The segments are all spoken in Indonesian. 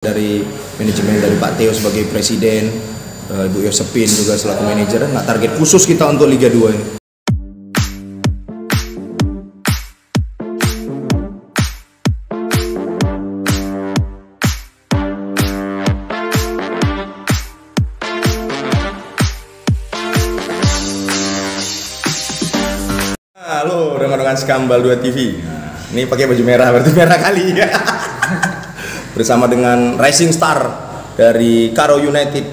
Dari manajemen dari Pak Theo sebagai presiden, Ibu Yosepin juga selaku manajer, nggak target khusus kita untuk Liga 2 ini. Halo rekan-rekan Skambal 2 TV. Nah, ini pakai baju merah, berarti merah kali ya. Bersama dengan Rising Star dari Karo United.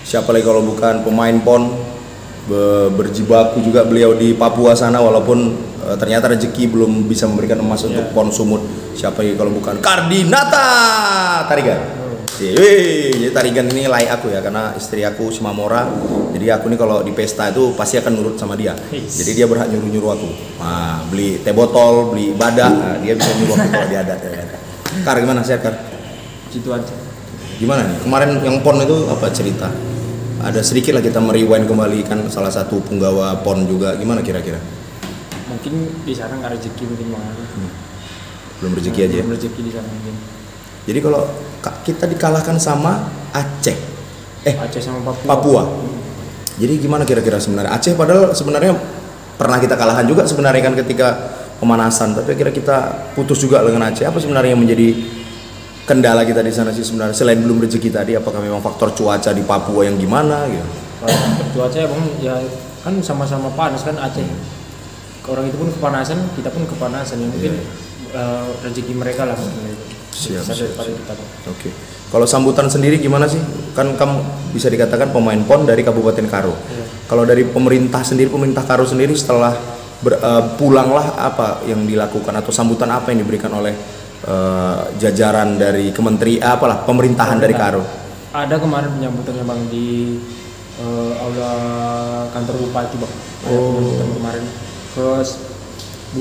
Siapa lagi kalau bukan pemain PON, berjibaku juga beliau di Papua sana, walaupun ternyata rezeki belum bisa memberikan emas untuk PON Sumut. Siapa lagi kalau bukan Kardinata Tarigan. Jadi Tarigan ini layak aku ya, karena istri aku Simamora. Jadi aku nih kalau di pesta itu pasti akan nurut sama dia. Jadi dia berhak nyuruh aku. Nah, beli teh botol, beli badak, nah, dia bisa nyuruh aku kalau dia ada. Kar, gimana sehat Kar? Gitu aja. Gimana nih? Kemarin yang PON itu apa cerita? Ada sedikit lah kita merewind kembali, kan salah satu punggawa PON juga. Gimana kira-kira? Mungkin di sana nggak rezeki mungkin bang. Belum rezeki aja. Belum rezeki di sana mungkin. Jadi kalau kita dikalahkan sama Aceh, Aceh sama Papua. Jadi gimana kira-kira sebenarnya? Aceh padahal sebenarnya pernah kita kalahan juga sebenarnya kan ketika pemanasan. Tapi kira kita putus juga dengan Aceh. Apa sebenarnya yang menjadi kendala kita di sana sih sebenarnya, selain belum rezeki tadi? Apakah memang faktor cuaca di Papua yang gimana gitu? Faktor cuaca ya bang, ya kan sama-sama panas kan Aceh. Orang itu pun kepanasan, kita pun kepanasan. Ya mungkin rezeki mereka lah mungkin. Siap. Kita, Oke. Kalau sambutan sendiri gimana sih? Kan kamu bisa dikatakan pemain PON dari Kabupaten Karo. Ya. Kalau dari pemerintah sendiri, pemerintah Karo sendiri setelah pulanglah apa yang dilakukan atau sambutan apa yang diberikan oleh jajaran dari pemerintahan dari Karo? Ada kemarin penyambutannya bang di aula kantor bupati bang. Penyambutan kemarin ke 12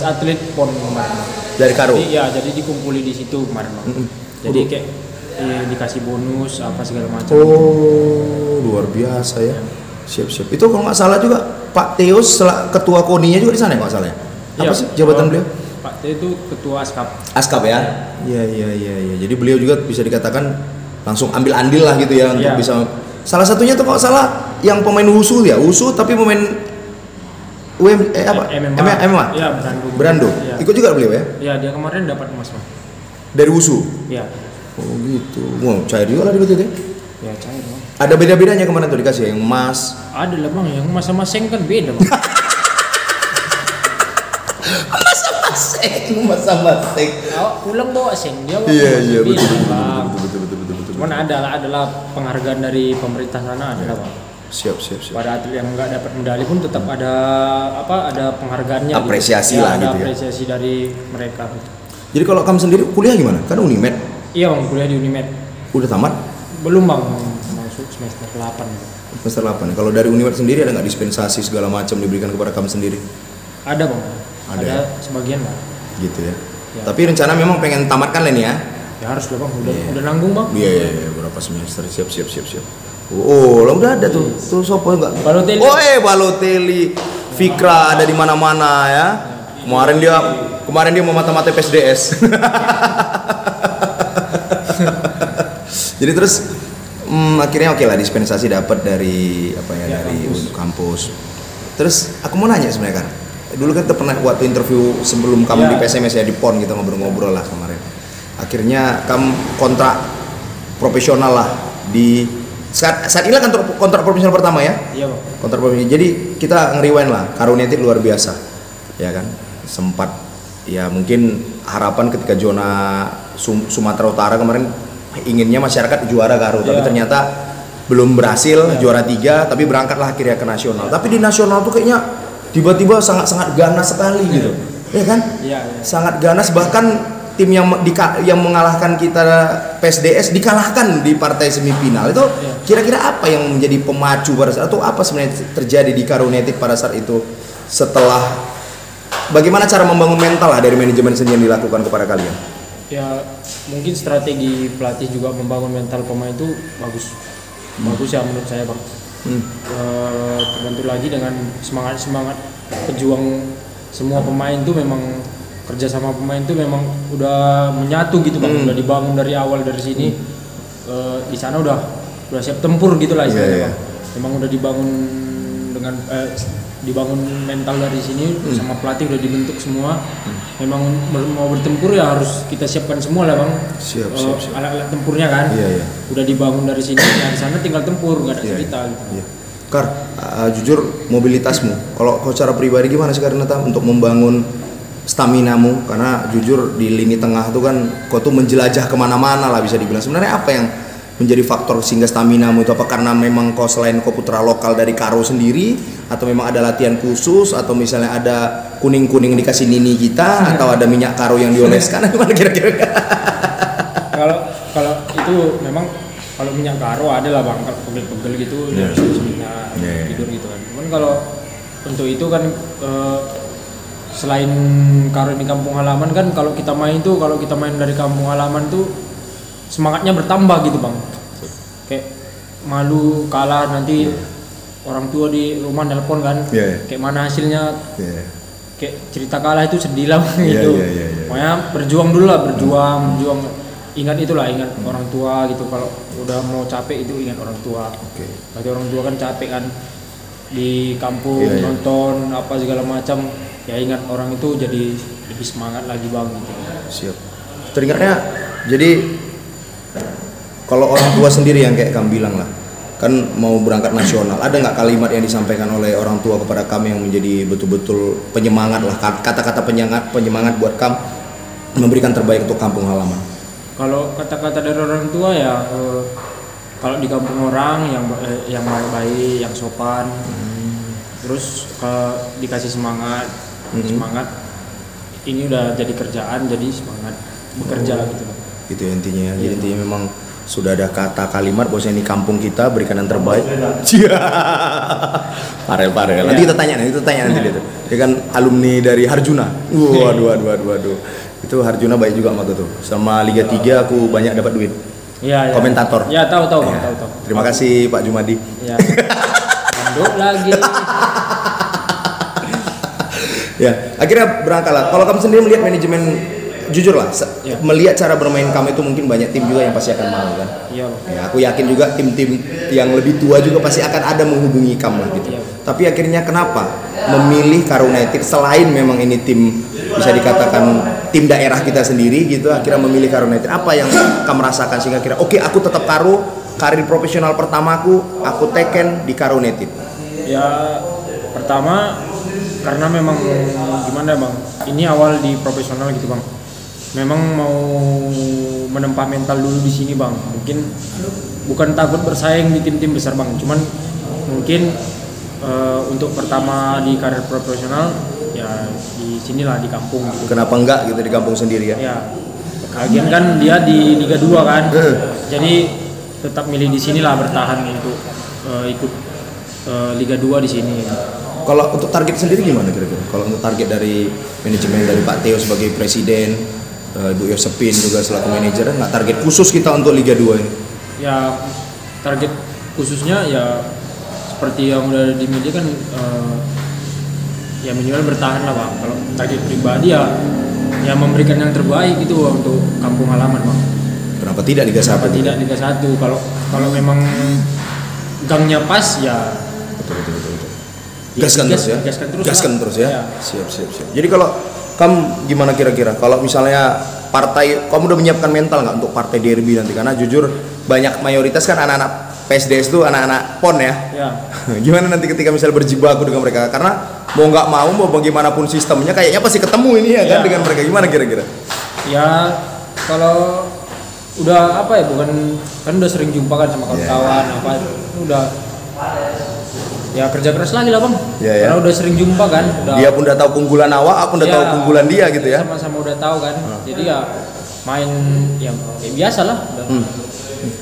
atlet PON kemarin. Dari Karo? Jadi dikumpuli di situ kemarin bang. Jadi kayak dikasih bonus apa segala macam. Oh, luar biasa ya. Siap. Itu kalau nggak salah juga Pak Theo ketua KONI-nya juga di sana ya nggak salah ya? Apa sih jabatan beliau? Pak Theo itu ketua Askap. Askap ya? Iya. Jadi beliau juga bisa dikatakan langsung ambil andil lah gitu ya untuk bisa. Salah satunya tuh kalau salah yang pemain wusu ya, wusu tapi pemain MMA. Iya, Berando. Ya. Ikut juga beliau ya? Iya, dia kemarin dapat emas bang. Dari wusu? Iya. Oh gitu. Wow, cair juga lah di betul ya? Ya cair bang. Ada beda-bedanya kemarin tuh dikasih yang emas? Ada lah bang, yang emas sama seng kan beda bang. Emas sama seng. Pulang bawa seng dia. Iya betul. Cuman adalah penghargaan dari pemerintah sana adalah bang. Siap. Pada atlet yang nggak dapat medali pun tetap ada penghargaannya. Apresiasi gitu. lah gitu ya. Apresiasi dari mereka. Gitu. Jadi kalau kamu sendiri kuliah gimana? Kan Unimed. Iya bang, kuliah di Unimed. Udah tamat? Belum bang, masuk semester 8. Semester 8. Kalau dari Unimed sendiri ada nggak dispensasi segala macam diberikan kepada kamu sendiri? Ada bang. Ada sebagian lah. Gitu ya. Tapi rencana memang pengen tamatkan lah nih ya? Ya harus lah bang, udah nanggung bang. Iya, berapa semester? Siap. Oh, lo udah ada tuh. Tuh sopo enggak? Balotelli. Balotelli. Fikra ada di mana-mana ya. Kemarin dia mau mata-mata PSDS. Jadi terus akhirnya oke lah dispensasi dapat dari dari kampus. Terus aku mau nanya sebenarnya kan. Dulu kan kita pernah waktu interview sebelum kamu di PSMS ya, di PON kita ngobrol-ngobrol lah kemarin. Akhirnya kamu kontrak profesional lah di saat inilah kontrak profesional pertama ya? Iya bang. Kontrak profesional. Jadi kita nge-rewind lah. Karo United luar biasa, ya kan? Sempat ya mungkin harapan ketika zona Sumatera Utara kemarin inginnya masyarakat juara Karo, tapi ternyata belum berhasil juara 3, tapi berangkatlah akhirnya ke nasional. Tapi di nasional tuh kayaknya tiba-tiba sangat ganas sekali gitu, ya kan? Iya. Sangat ganas, bahkan tim yang mengalahkan kita PSDS dikalahkan di partai semifinal itu. Kira-kira apa yang menjadi pemacu pada saat itu, apa sebenarnya terjadi di Karo United pada saat itu? Setelah bagaimana cara membangun mental lah dari manajemen sendiri yang dilakukan kepada kalian? Ya mungkin strategi pelatih juga membangun mental pemain itu bagus ya menurut saya bang. Terbantu lagi dengan semangat pejuang semua pemain itu memang kerja sama pemain tuh memang udah menyatu gitu bang, udah dibangun dari awal dari sini. Di sana udah siap tempur gitulah istilahnya bang. Memang udah dibangun dengan dibangun mental dari sini, sama pelatih udah dibentuk semua. Memang mau bertempur ya harus kita siapkan semua lah bang. Siap. Alat-alat tempurnya kan. Udah dibangun dari sini, ya di sana tinggal tempur, nggak ada cerita gitu. Kar, jujur mobilitasmu, kalau kau secara pribadi gimana sih karena untuk membangun staminamu? Karena jujur di lini tengah tuh kan kau tuh menjelajah kemana-mana lah bisa dibilang. Sebenarnya apa yang menjadi faktor sehingga staminamu itu? Apa karena memang kau selain kau putra lokal dari Karo sendiri, atau memang ada latihan khusus, atau misalnya ada kuning-kuning dikasih nini kita, atau ada minyak Karo yang dioleskan? Gimana kira-kira? Kalau itu memang kalau minyak Karo ada lah bang, kalau pegel-pegel gitu tidur gitu kan. Cuman kalau untuk itu kan selain Karo ini kampung halaman kan, kalau kita main dari kampung halaman tuh semangatnya bertambah gitu bang. Kayak malu kalah nanti orang tua di rumah nelpon kan, kayak mana hasilnya, kayak cerita kalah itu sedih lah gitu. Pokoknya berjuang dulu lah, berjuang. Ingat orang tua gitu. Kalau udah mau capek itu ingat orang tua. Berarti orang tua kan capek kan di kampung nonton apa segala macam. Ya ingat orang itu jadi lebih semangat lagi bang gitu. Siap. Teringatnya jadi kalau orang tua sendiri yang kayak kamu bilang lah, kan mau berangkat nasional, ada nggak kalimat yang disampaikan oleh orang tua kepada kami yang menjadi betul-betul penyemangat lah, kata-kata penyemangat buat kamu memberikan terbaik untuk kampung halaman? Kalau kata-kata dari orang tua ya, kalau di kampung orang yang baik, yang sopan, terus dikasih semangat, ini udah jadi kerjaan, jadi semangat bekerja gitu. Gitu intinya. Jadi intinya memang sudah ada kata kalimat bahwasanya ini kampung kita, berikan yang terbaik. Pare. Nanti kita tanya nanti dia tuh. Dia kan alumni dari Harjuna. Waduh. Itu Harjuna baik juga sama tuh. Sama Liga 3 aku banyak dapat duit. Iya. Komentator. Ya tahu. Terima kasih Pak Jumadi. Iya. Manduk lagi. Ya, akhirnya berangkatlah. Kalau kamu sendiri melihat manajemen, jujur lah, melihat cara bermain kamu itu mungkin banyak tim juga yang pasti akan mau kan. Iya. Ya, aku yakin juga tim-tim yang lebih tua juga pasti akan ada menghubungi kamu lah gitu. Tapi akhirnya kenapa memilih Karo United selain memang ini tim bisa dikatakan tim daerah kita sendiri gitu, akhirnya memilih Karo United? Apa yang kamu rasakan sehingga kira oke, aku tetap Karo, karir profesional pertamaku aku teken di Karo United? Ya pertama karena memang gimana bang, ini awal di profesional gitu bang. Memang mau menempa mental dulu di sini bang. Mungkin bukan takut bersaing di tim-tim besar bang, cuman mungkin untuk pertama di karir profesional ya di sinilah di kampung gitu. Kenapa enggak gitu di kampung sendiri ya? Ya, lagian kan dia di Liga 2 kan. Jadi tetap milih di sinilah, bertahan untuk ikut Liga 2 di sini. Kalau untuk target sendiri gimana kira-kira? Kalau untuk target dari manajemen dari Pak Theo sebagai presiden, Ibu Yosepin juga selaku manajer, nggak target khusus kita untuk Liga 2 ini? Ya target khususnya ya seperti yang udah di media kan, ya minimal bertahan lah bang. Kalau target pribadi ya memberikan yang terbaik gitu untuk kampung halaman bang. Kenapa tidak Liga 1? Kenapa tidak Liga 1? Kalau memang gangnya pas ya betul. Gaskan terus ya. Siap. Jadi kalau kamu gimana kira-kira? Kalau misalnya partai, kamu udah menyiapkan mental nggak untuk partai derby nanti? Karena jujur banyak mayoritas kan anak-anak PSDS itu anak-anak PON ya. Gimana nanti ketika misalnya berjibaku dengan mereka? Karena mau nggak mau bagaimanapun sistemnya kayaknya pasti ketemu ini ya kan dengan mereka. Gimana kira-kira? Ya kalau udah apa ya, bukan kan udah sering jumpa kan sama kawan-kawan apa udah ya kerja keras lagi lah bang. Karena udah sering jumpa kan. Dia pun udah tahu keunggulan awak, aku udah tahu keunggulan dia gitu ya. Sama-sama udah tahu kan. Jadi ya main yang biasa lah.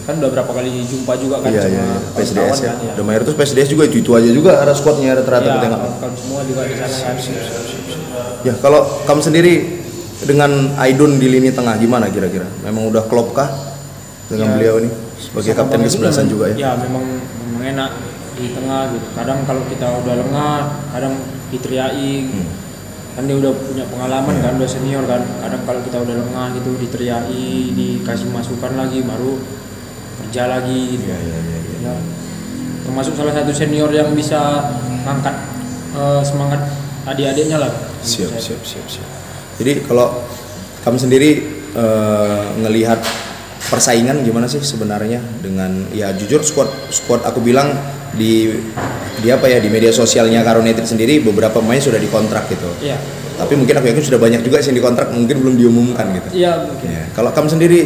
Kan udah berapa kali jumpa juga kan sama PSDS ya. Kan, udah mayoritas PSDS juga itu aja juga ada squadnya rata-rata kita tengok. Kan semua juga di sana kan. Ya kalau kamu sendiri dengan Aidun di lini tengah gimana kira-kira? Memang udah klop kah dengan beliau ini sebagai kapten kesebelasan juga ya? Ya memang enak di tengah gitu. Kadang kalau kita udah lengah, kadang diteriakin. kan dia udah punya pengalaman kan, udah senior kan. Kadang kalau kita udah lengah gitu diteriaki, dikasih masukan lagi, baru kerja lagi gitu. Ya, termasuk salah satu senior yang bisa ngangkat semangat adik-adiknya lah. Siap. Jadi kalau kamu sendiri ngelihat persaingan gimana sih sebenarnya dengan, ya jujur squad aku bilang di apa ya, di media sosialnya Karo United sendiri beberapa pemain sudah dikontrak gitu. Iya. Tapi mungkin aku yakin sudah banyak juga sih yang dikontrak, mungkin belum diumumkan gitu. Iya, mungkin. Ya. Kalau kamu sendiri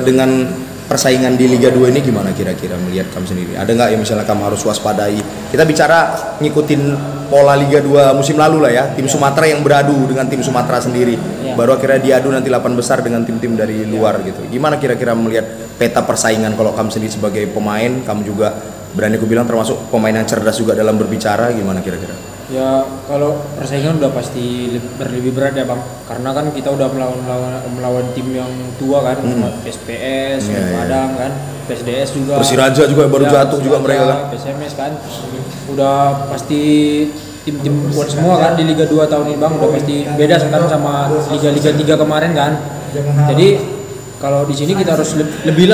dengan persaingan di Liga 2 ini gimana kira-kira melihat kamu sendiri? Ada nggak yang misalnya kamu harus waspadai? Kita bicara ngikutin pola Liga 2 musim lalu lah ya, tim Sumatera yang beradu dengan tim Sumatera sendiri. Baru akhirnya diadu nanti 8 besar dengan tim-tim dari luar gitu. Gimana kira-kira melihat peta persaingan kalau kamu sendiri sebagai pemain, kamu juga berani aku bilang termasuk pemain yang cerdas juga dalam berbicara, gimana kira-kira? Ya kalau persaingan udah pasti lebih berat ya Bang, karena kan kita udah melawan tim yang tua kan, SPS, Padang kan, PSDS juga, Persiraja juga baru jatuh juga mereka kan, PSMS kan, udah pasti tim-tim kuat semua kan di Liga 2 tahun ini Bang, udah pasti beda kan sama Liga 3 kemarin kan. Jadi kalau di sini kita harus lebih